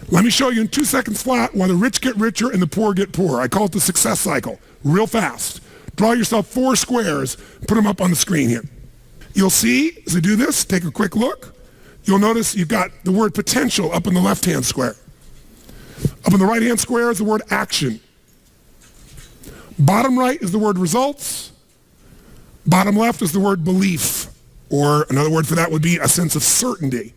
Let me show you in 2 seconds flat why the rich get richer and the poor get poorer. I call it the success cycle, real fast. Draw yourself 4 squares, put them up on the screen here. You'll see, as I do this, take a quick look. You'll notice you've got the word potential up in the left-hand square. Up in the right-hand square is the word action. Bottom right is the word results. Bottom left is the word belief, or another word for that would be a sense of certainty.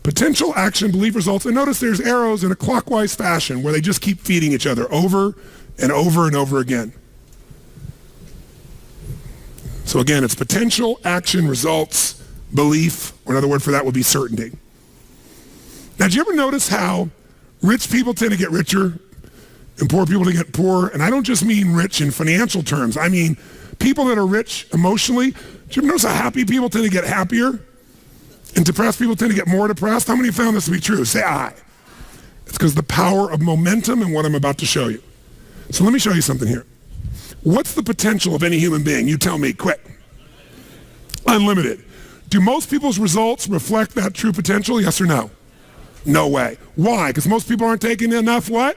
Potential, action, belief, results. And notice there's arrows in a clockwise fashion where they just keep feeding each other over and over and over again. So again, it's potential, action, results, belief, or another word for that would be certainty. Now, do you ever notice how rich people tend to get richer and poor people to get poorer? And I don't just mean rich in financial terms. I mean people that are rich emotionally. Do you ever notice how happy people tend to get happier? And depressed people tend to get more depressed? How many have found this to be true? Say aye. It's because the power of momentum and what I'm about to show you. So let me show you something here. What's the potential of any human being? You tell me, quick. Unlimited. Do most people's results reflect that true potential, yes or no? No way. Why? Because most people aren't taking enough what?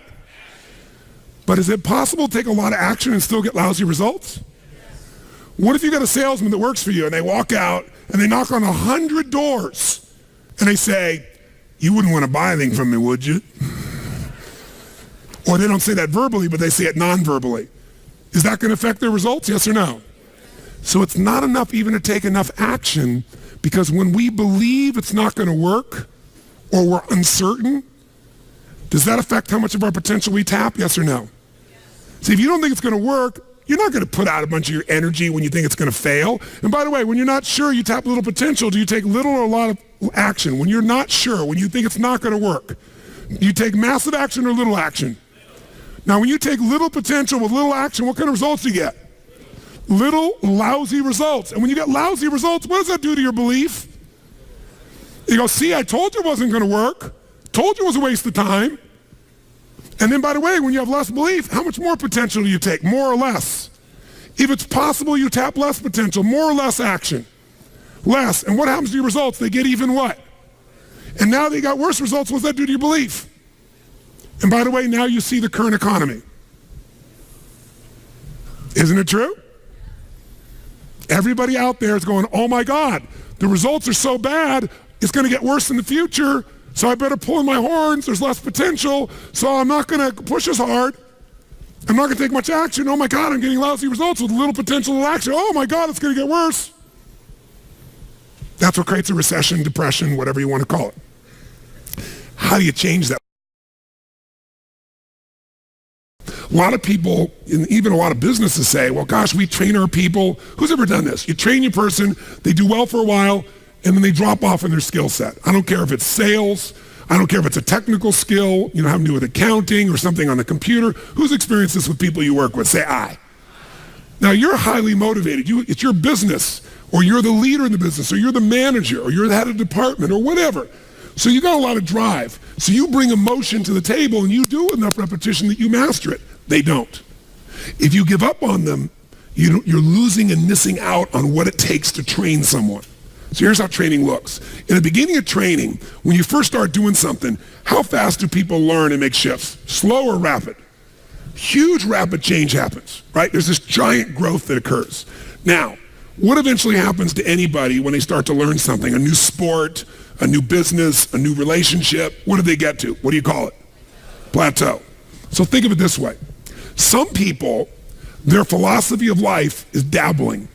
But is it possible to take a lot of action and still get lousy results? What if you got a salesman that works for you and they walk out and they knock on 100 doors and they say, you wouldn't want to buy anything from me, would you? Or they don't say that verbally, but they say it non-verbally. Is that going to affect their results, yes or no? So it's not enough even to take enough action, because when we believe it's not going to work or we're uncertain, does that affect how much of our potential we tap, yes or no? See, if you don't think it's going to work, you're not going to put out a bunch of your energy when you think it's going to fail. And by the way, when you're not sure, you tap little potential. Do you take little or a lot of action? When you're not sure, when you think it's not going to work, you take massive action or little action? Now, when you take little potential with little action, what kind of results do you get? Little lousy results. And when you get lousy results, what does that do to your belief? You go, see, I told you it wasn't going to work. Told you it was a waste of time. And then, by the way, when you have less belief, how much more potential do you take? More or less? If it's possible, you tap less potential, more or less action. Less. And what happens to your results? They get even what? And now they got worse results. What does that do to your belief? And by the way, now you see the current economy. Isn't it true? Everybody out there is going, oh my God, the results are so bad, it's going to get worse in the future, so I better pull in my horns, there's less potential, so I'm not going to push as hard. I'm not going to take much action. Oh my God, I'm getting lousy results with little potential of action. Oh my God, it's going to get worse. That's what creates a recession, depression, whatever you want to call it. How do you change that? A lot of people, and even a lot of businesses say, well, gosh, we train our people. Who's ever done this? You train your person, they do well for a while, and then they drop off in their skill set. I don't care if it's sales. I don't care if it's a technical skill, having to do with accounting or something on the computer. Who's experienced this with people you work with? Say aye. Now, you're highly motivated. It's your business, or you're the leader in the business, or you're the manager, or you're the head of department, or whatever. So you got a lot of drive. So you bring emotion to the table, and you do enough repetition that you master it. They don't. If you give up on them, you're losing and missing out on what it takes to train someone. So here's how training looks. In the beginning of training, when you first start doing something, how fast do people learn and make shifts? Slow or rapid? Huge rapid change happens, right? There's this giant growth that occurs. Now, what eventually happens to anybody when they start to learn something? A new sport, a new business, a new relationship. What do they get to? What do you call it? Plateau. So think of it this way. Some people, their philosophy of life is dabbling.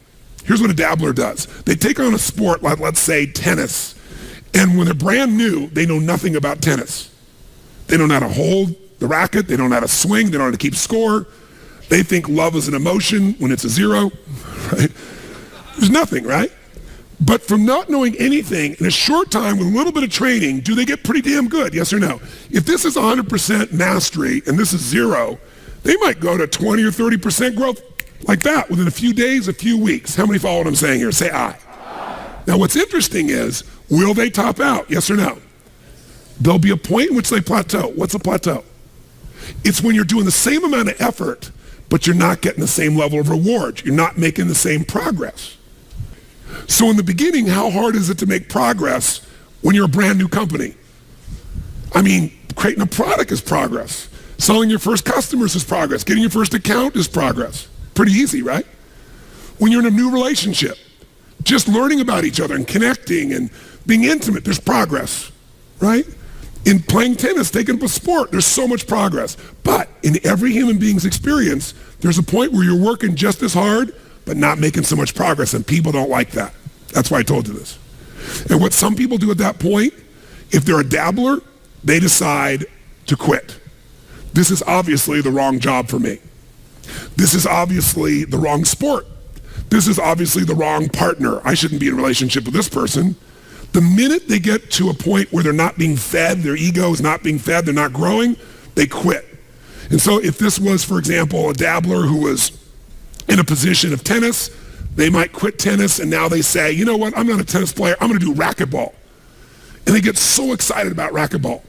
Here's what a dabbler does. They take on a sport like, let's say, tennis. And when they're brand new, they know nothing about tennis. They don't know how to hold the racket. They don't know how to swing. They don't know how to keep score. They think love is an emotion when it's a zero, right? There's nothing, right? But from not knowing anything, in a short time with a little bit of training, do they get pretty damn good, yes or no? If this is 100% mastery and this is zero, they might go to 20 or 30% growth like that within a few days, a few weeks. How many follow what I'm saying here? Say aye. Now what's interesting is, will they top out, yes or no? There'll be a point in which they plateau. What's a plateau? It's when you're doing the same amount of effort, but you're not getting the same level of reward. You're not making the same progress. So in the beginning, how hard is it to make progress when you're a brand new company? I mean, Creating a product is progress. Selling your first customers is progress. Getting your first account is progress. Pretty easy, right? When you're in a new relationship, just learning about each other and connecting and being intimate, there's progress, right? In playing tennis, taking up a sport, there's so much progress. But in every human being's experience, there's a point where you're working just as hard, but not making so much progress, and people don't like that. That's why I told you this. And what some people do at that point, if they're a dabbler, they decide to quit. This is obviously the wrong job for me. This is obviously the wrong sport. This is obviously the wrong partner. I shouldn't be in a relationship with this person. The minute they get to a point where they're not being fed, their ego is not being fed, they're not growing, they quit. And so if this was, for example, a dabbler who was in a position of tennis, they might quit tennis and now they say, you know what, I'm not a tennis player, I'm gonna do racquetball. And they get so excited about racquetball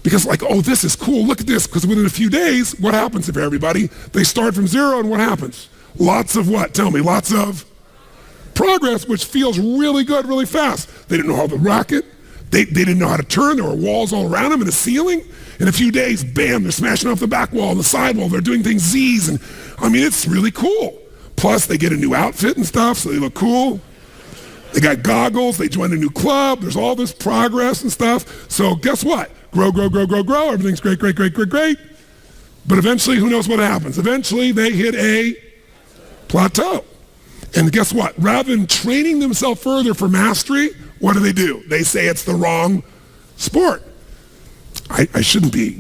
because like, oh, this is cool, look at this, because within a few days, what happens for everybody? They start from zero and what happens? Lots of what? Tell me, lots of progress, which feels really good, really fast. They didn't know how to racket. They didn't know how to turn. There were walls all around them and a ceiling. In a few days, bam, they're smashing off the back wall and the side wall. They're doing things Z's. And I mean, it's really cool. Plus, they get a new outfit and stuff, so they look cool. They got goggles. They join a new club. There's all this progress and stuff. So guess what? Grow, grow, grow, grow, grow. Everything's great, great, great, great, great. But eventually, who knows what happens? Eventually, they hit a plateau. And guess what? Rather than training themselves further for mastery, what do? They say it's the wrong sport. I shouldn't do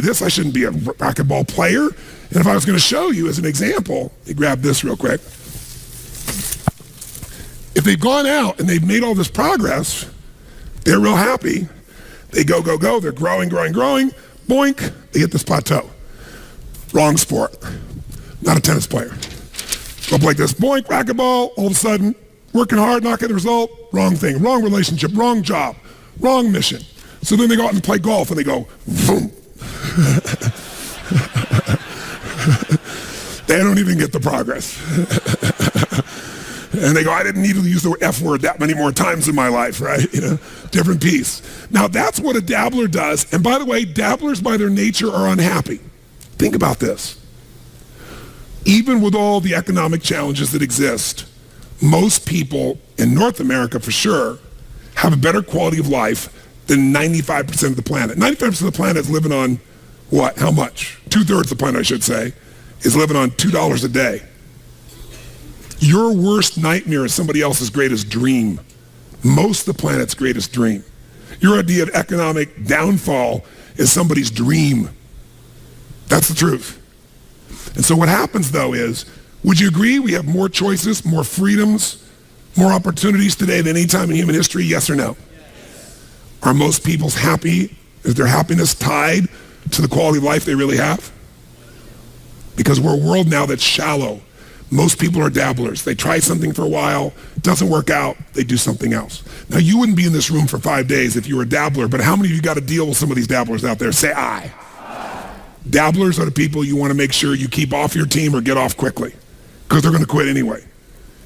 this. I shouldn't be a racquetball player. And if I was going to show you as an example, let me grab this real quick. If they've gone out and they've made all this progress, they're real happy. They go, go, go. They're growing, growing, growing. Boink, they hit this plateau. Wrong sport. Not a tennis player. Go up like this, boink, racquetball, all of a sudden, working hard, not getting the result, wrong thing, wrong relationship, wrong job, wrong mission. So then they go out and play golf and they go, boom. They don't even get the progress. And they go, I didn't need to use the F word that many more times in my life, right? You know, different piece. Now that's what a dabbler does. And by the way, dabblers by their nature are unhappy. Think about this. Even with all the economic challenges that exist, most people in North America for sure have a better quality of life than 95% of the planet. 95% of the planet is living on what? How much? 2/3 of the planet, I should say, is living on $2 a day. Your worst nightmare is somebody else's greatest dream. Most of the planet's greatest dream. Your idea of economic downfall is somebody's dream. That's the truth. And so what happens, though, is, would you agree we have more choices, more freedoms, more opportunities today than any time in human history, yes or no? Yes. Are most people's happy? Is their happiness tied to the quality of life they really have? Because we're a world now that's shallow. Most people are dabblers. They try something for a while, it doesn't work out, they do something else. Now, you wouldn't be in this room for 5 days if you were a dabbler, but how many of you got to deal with some of these dabblers out there? Say aye. Dabblers are the people you want to make sure you keep off your team or get off quickly because they're going to quit anyway.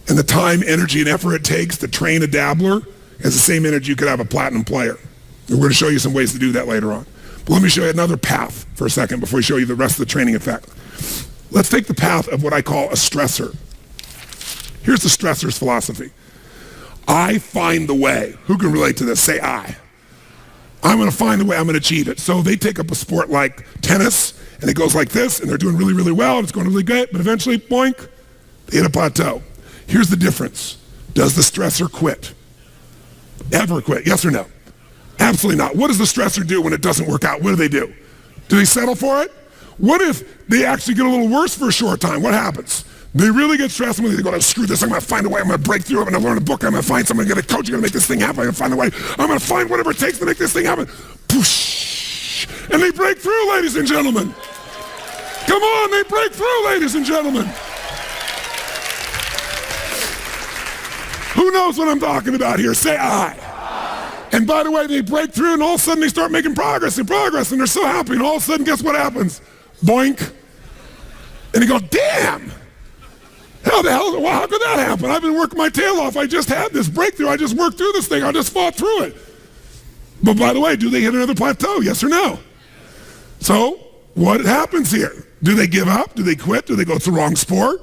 And the time, energy, and effort it takes to train a dabbler is the same energy you could have a platinum player. And we're going to show you some ways to do that later on. But let me show you another path for a second before we show you the rest of the training effect. Let's take the path of what I call a stressor. Here's the stressor's philosophy. I find the way. Who can relate to this? Say I. I'm going to find a way, I'm going to achieve it. So they take up a sport like tennis, and it goes like this, and they're doing really, really well, and it's going really good, but eventually, boink, they hit a plateau. Here's the difference. Does the stressor quit? Ever quit? Yes or no? Absolutely not. What does the stressor do when it doesn't work out? What do? Do they settle for it? What if they actually get a little worse for a short time? What happens? They really get stressed when they go, screw this, I'm going to find a way, I'm going to break through, I'm going to learn a book, I'm going to find someone, I'm going to get a coach, I'm going to make this thing happen, I'm going to find a way, I'm going to find whatever it takes to make this thing happen. Poosh! And they break through, ladies and gentlemen. Come on, they break through, ladies and gentlemen. Who knows what I'm talking about here? Say I. And by the way, they break through and all of a sudden they start making progress and they're so happy, and all of a sudden, guess what happens? Boink. And they go, damn. How could that happen? I've been working my tail off. I just had this breakthrough. I just worked through this thing. I just fought through it. But by the way, do they hit another plateau? Yes or no? So what happens here? Do they give up? Do they quit? Do they go, it's the wrong sport?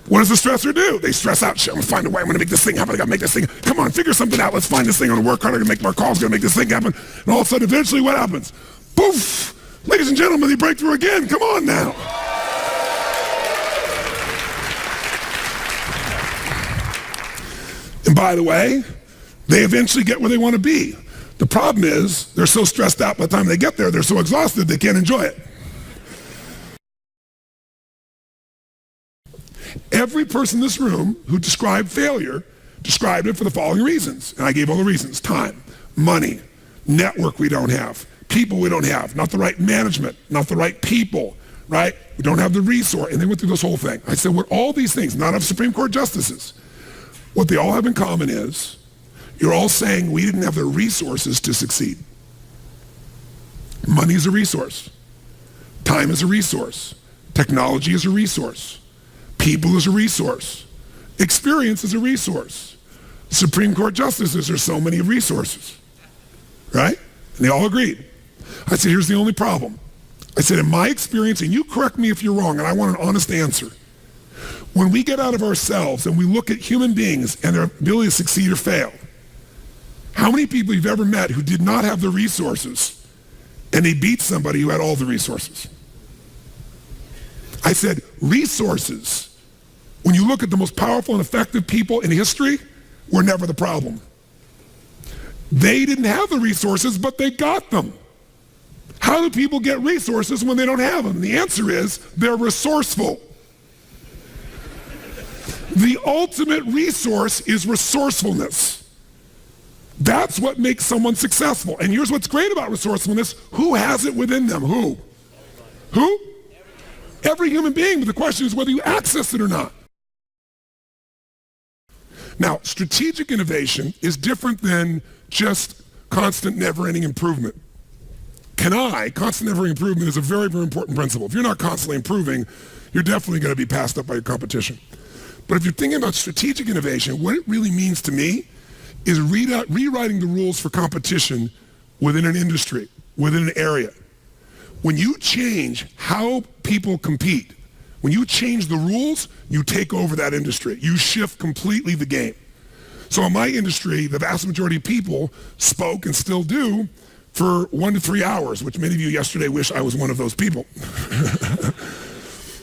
What does the stressor do? They stress out. Shit, I'm going to find a way. I'm going to make this thing happen. I got to make this thing. Come on, figure something out. Let's find this thing. I'm going to work harder. I'm going to make more calls. I'm going to make this thing happen. And all of a sudden, eventually, what happens? Poof! Ladies and gentlemen, they break through again. Come on now. And by the way, they eventually get where they want to be. The problem is they're so stressed out by the time they get there, they're so exhausted, they can't enjoy it. Every person in this room who described failure described it for the following reasons. And I gave all the reasons. Time, money, network we don't have, people we don't have, not the right management, not the right people, right? We don't have the resource. And they went through this whole thing. I said, what all these things, not of Supreme Court justices, what they all have in common is you're all saying we didn't have the resources to succeed. Money is a resource. Time is a resource. Technology is a resource. People is a resource. Experience is a resource. Supreme Court justices are so many resources, right? And they all agreed. I said, here's the only problem. I said, in my experience, and you correct me if you're wrong, and I want an honest answer. When we get out of ourselves and we look at human beings and their ability to succeed or fail, how many people you've ever met who did not have the resources and they beat somebody who had all the resources? I said, resources, when you look at the most powerful and effective people in history, were never the problem. They didn't have the resources, but they got them. How do people get resources when they don't have them? The answer is they're resourceful. The ultimate resource is resourcefulness. That's what makes someone successful. And here's what's great about resourcefulness. Who has it within them? Who? Who? Every human being, but the question is whether you access it or not. Now, strategic innovation is different than just constant, never-ending improvement. Constant, never-ending improvement is a very, very important principle. If you're not constantly improving, you're definitely going to be passed up by your competition. But if you're thinking about strategic innovation, what it really means to me is rewriting the rules for competition within an industry, within an area. When you change how people compete, when you change the rules, you take over that industry. You shift completely the game. So in my industry, the vast majority of people spoke and still do for 1 to 3 hours, which many of you yesterday wish I was one of those people.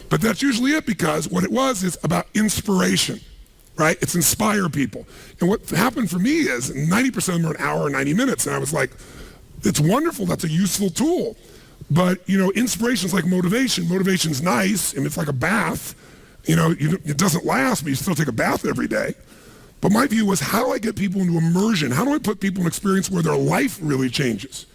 But that's usually it, because what it was is about inspiration, right? It's inspire people. And what happened for me is 90% of them are an hour or 90 minutes. And I was like, it's wonderful. That's a useful tool. But, inspiration is like motivation. Motivation's nice, and it's like a bath. It doesn't last, but you still take a bath every day. But my view was, how do I get people into immersion? How do I put people in an experience where their life really changes?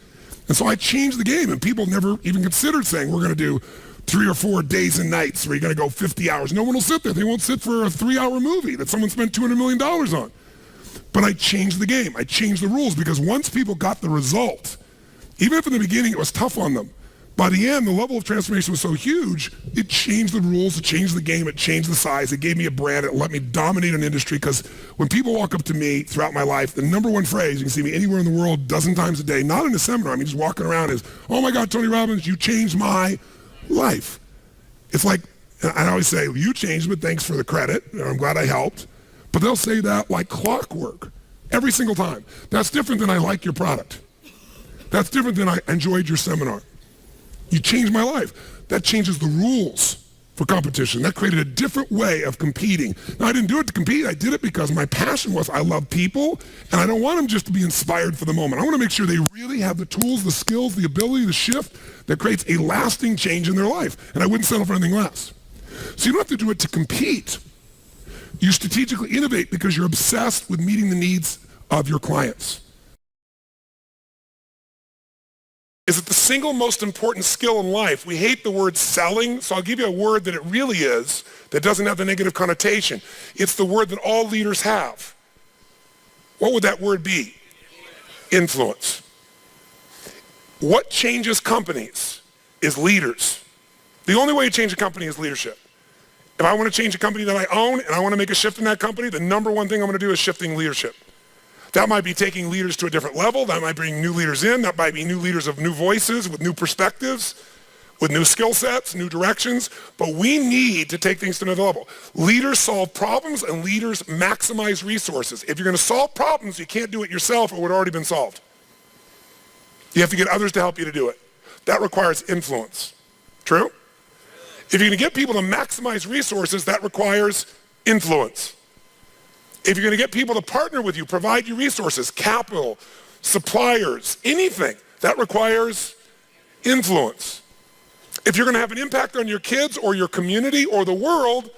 And so I changed the game, and people never even considered saying, we're going to do 3 or 4 days and nights where you're going to go 50 hours. No one will sit there. They won't sit for a 3-hour movie that someone spent $200 million on. But I changed the game. I changed the rules, because once people got the result, even if in the beginning it was tough on them, by the end, the level of transformation was so huge, it changed the rules, it changed the game, it changed the size, it gave me a brand, it let me dominate an industry. Because when people walk up to me throughout my life, the number one phrase, you can see me anywhere in the world, a dozen times a day, not in a seminar, just walking around, is, oh my God, Tony Robbins, you changed my life. It's like, I always say, you changed, but thanks for the credit, I'm glad I helped. But they'll say that like clockwork, every single time. That's different than I like your product. That's different than I enjoyed your seminar. You changed my life. That changes the rules for competition. That created a different way of competing. Now, I didn't do it to compete. I did it because my passion was I love people, and I don't want them just to be inspired for the moment. I want to make sure they really have the tools, the skills, the ability, the shift that creates a lasting change in their life. And I wouldn't settle for anything less. So you don't have to do it to compete. You strategically innovate because you're obsessed with meeting the needs of your clients. Is it the single most important skill in life? We hate the word selling, so I'll give you a word that it really is, that doesn't have the negative connotation. It's the word that all leaders have. What would that word be? Influence. What changes companies is leaders. The only way to change a company is leadership. If I want to change a company that I own and I want to make a shift in that company, the number one thing I'm going to do is shifting leadership. That might be taking leaders to a different level. That might bring new leaders in. That might be new leaders of new voices with new perspectives, with new skill sets, new directions. But we need to take things to another level. Leaders solve problems and leaders maximize resources. If you're going to solve problems, you can't do it yourself or it would have already been solved. You have to get others to help you to do it. That requires influence. True? If you're going to get people to maximize resources, that requires influence. If you're going to get people to partner with you, provide you resources, capital, suppliers, anything, that requires influence. If you're going to have an impact on your kids or your community or the world,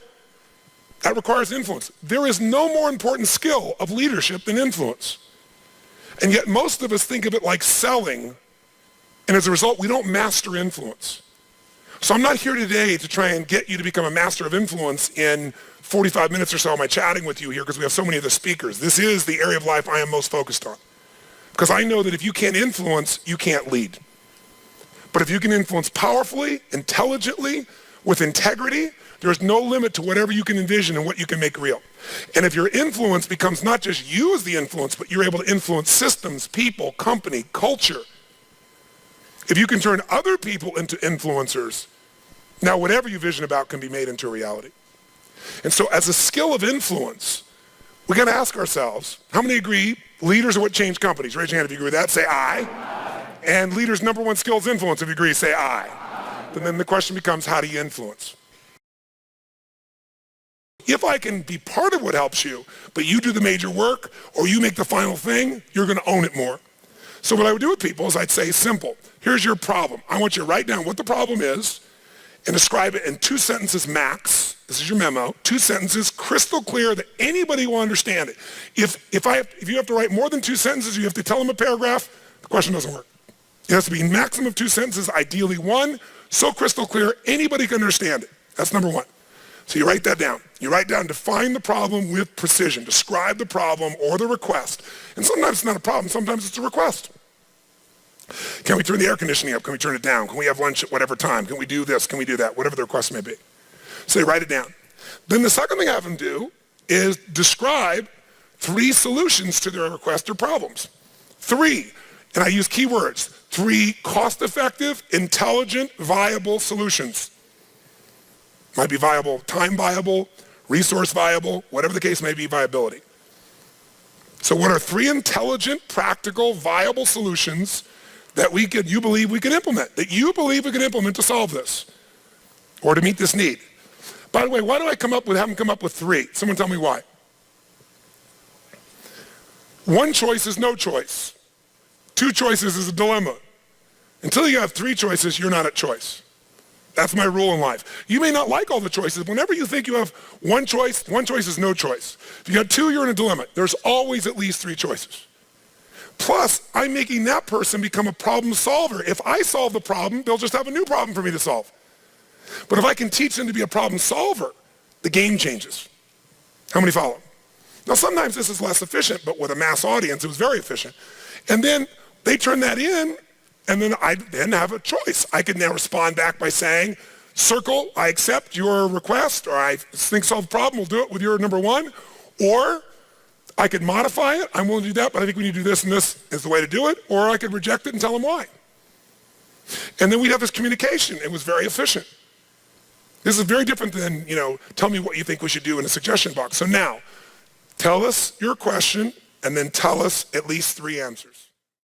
that requires influence. There is no more important skill of leadership than influence. And yet most of us think of it like selling, and as a result, we don't master influence. So I'm not here today to try and get you to become a master of influence in 45 minutes or so am I chatting with you here because we have so many of the speakers. This is the area of life I am most focused on. Because I know that if you can't influence, you can't lead. But if you can influence powerfully, intelligently, with integrity, there's no limit to whatever you can envision and what you can make real. And if your influence becomes not just you as the influence, but you're able to influence systems, people, company, culture. If you can turn other people into influencers, now whatever you vision about can be made into a reality. And so as a skill of influence, we got to ask ourselves, how many agree leaders are what change companies? Raise your hand if you agree with that. Say aye. And leaders' number one skill is influence. If you agree, say aye. And then the question becomes, how do you influence? If I can be part of what helps you, but you do the major work or you make the final thing, you're going to own it more. So what I would do with people is I'd say, simple, here's your problem. I want you to write down what the problem is and describe it in 2 sentences max. This is your memo. 2 sentences, crystal clear that anybody will understand it. If you have to write more than 2 sentences, you have to tell them a paragraph, the question doesn't work. It has to be maximum of 2 sentences, ideally 1, so crystal clear anybody can understand it. That's number 1. So you write that down. You write down, define the problem with precision. Describe the problem or the request. And sometimes it's not a problem, sometimes it's a request. Can we turn the air conditioning up? Can we turn it down? Can we have lunch at whatever time? Can we do this? Can we do that? Whatever the request may be. So you write it down. Then the second thing I have them do is describe 3 solutions to their request or problems. 3, and I use keywords, 3 cost-effective, intelligent, viable solutions. Might be viable, time viable, resource viable, whatever the case may be, viability. So what are 3 intelligent, practical, viable solutions that you believe we can implement, to solve this or to meet this need? By the way, why do I have them come up with 3? Someone tell me why. 1 choice is no choice. 2 choices is a dilemma. Until you have 3 choices, you're not at choice. That's my rule in life. You may not like all the choices. Whenever you think you have 1 choice is no choice. If you got 2, you're in a dilemma. There's always at least 3 choices. Plus, I'm making that person become a problem solver. If I solve the problem, they'll just have a new problem for me to solve. But if I can teach them to be a problem solver, the game changes. How many follow? Now, sometimes this is less efficient, but with a mass audience, it was very efficient. And then they turn that in, and then I then have a choice. I can now respond back by saying, circle, I accept your request, or I think solve the problem, we'll do it with your number 1. Or I could modify it, I'm willing to do that, but I think we need to do this and this is the way to do it. Or I could reject it and tell them why. And then we'd have this communication. It was very efficient. This is very different than, tell me what you think we should do in a suggestion box. So now, tell us your question and then tell us at least 3 answers.